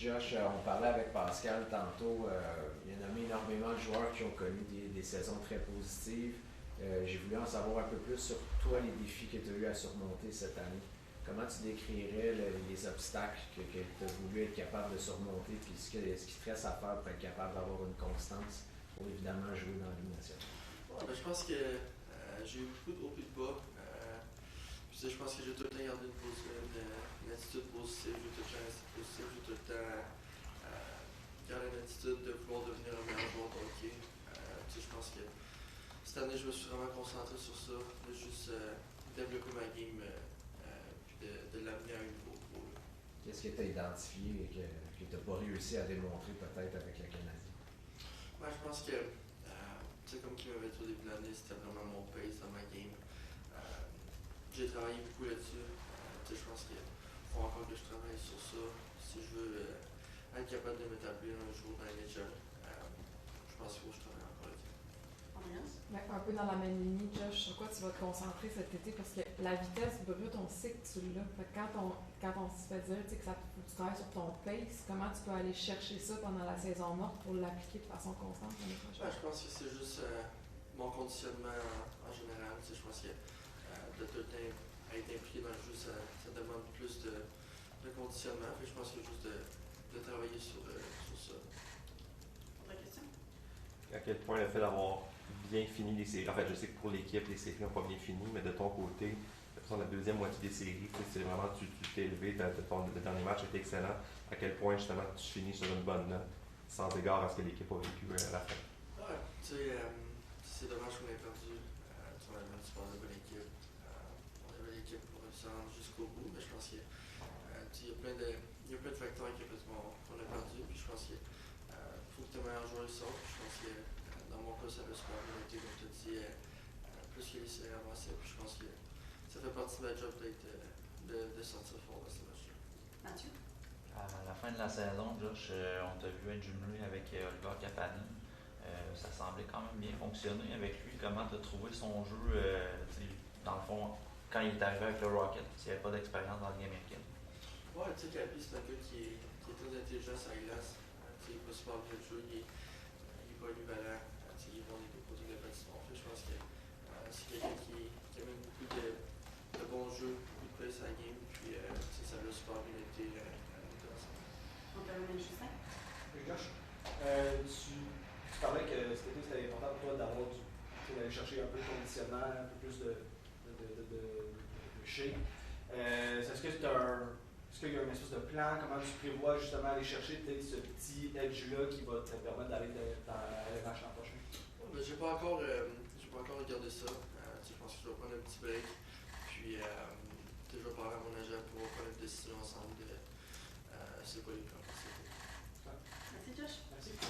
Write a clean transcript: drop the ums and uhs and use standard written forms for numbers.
Josh, on parlait avec Pascal tantôt. Il a nommé énormément de joueurs qui ont connu des saisons très positives. J'ai voulu en savoir un peu plus sur toi, les défis que tu as eu à surmonter cette année. Comment tu décrirais les obstacles que tu as voulu être capable de surmonter, puis ce qui te reste à faire pour être capable d'avoir une constance pour évidemment jouer dans la Ligue nationale? Ouais, ben, je pense que j'ai eu beaucoup de hauts et de bas. Je pense que j'ai tout le temps gardé une attitude positive, j'ai tout le temps resté positif, j'ai tout le temps gardé une attitude de vouloir devenir un meilleur joueur de hockey. Je pense que cette année, je me suis vraiment concentré sur ça, de juste développer ma game puis de l'amener à un niveau pro. Qu'est-ce que tu as identifié et que tu n'as pas réussi à démontrer peut-être avec le Canadien? Ouais, je pense que, comme qui m'avait dit au début de l'année, c'était vraiment mon pace dans ma game. J'ai travaillé beaucoup là-dessus. Je pense qu'il faut encore que je travaille sur ça si je veux être capable de m'établir un jour dans les NHL. Je pense qu'il faut que je travaille encore là-dessus. Ben, un peu dans la même ligne, Josh, sur quoi tu vas te concentrer cet été? Parce que la vitesse brute, on sait que tu l'as. Quand on se fait dire que faut que tu travailles sur ton pace, comment tu peux aller chercher ça pendant la saison morte pour l'appliquer de façon constante l'année prochaine? Je pense que c'est juste mon conditionnement en général. Je pense que de tout le temps être impliqué dans le jeu, ça demande plus de conditionnement. Je pense que juste de travailler sur ça. Autre question? À quel point le fait d'avoir bien fini les séries, en fait, je sais que pour l'équipe, les séries n'ont pas bien fini, mais de ton côté, la deuxième moitié des séries, c'est vraiment, tu t'es élevé, le dernier match était excellent. À quel point, justement, tu finis sur une bonne note, sans égard à ce que l'équipe a vécu à la fin. Ouais, c'est dommage qu'on ait perdu. On avait une super bonne équipe. On avait l'équipe pour se rendre jusqu'au bout, mais je pense qu'il y a plein de facteurs qui ont fait qu'on a perdu. Puis je pense qu'il faut que tes meilleurs joueurs sortent. Je pense que dans mon cas, ça a super bien été, comme tu as dit, plus que les séries avancées. Puis je pense que ça fait partie de ma job de sortir fort de ce match-là. Mathieu? À la fin de la saison, Josh, on t'a vu être jumelé avec Oliver Kapanen. Ça semblait quand même bien fonctionner avec lui. Comment tu as trouvé son jeu, dans le fond, quand il est arrivé avec le Rocket, s'il n'y avait pas d'expérience dans la Ligue américaine? Ouais, Capi, c'est un gars qui est très intelligent sur la glace. Il va super bien jouer, il est polyvalent, il est bon des deux côtés de la patinoire. Je pense que c'est quelqu'un qui amène beaucoup de bons jeux, beaucoup de pace à la game, puis ça l'a super bien été l'année passée. On peut remettre Justin? Oui, Josh, tu parlais que c'était important pour toi d'aller chercher un peu de conditionnement, un peu plus de shape. Est-ce qu'il y a une espèce de plan? Comment tu prévois justement aller chercher peut-être ce petit edge-là qui va te permettre d'aller dans le match l'an prochain? J'ai pas encore regardé ça. Je pense que je vais prendre un petit break. Puis, je vais parler à mon agent pour prendre une décision ensemble.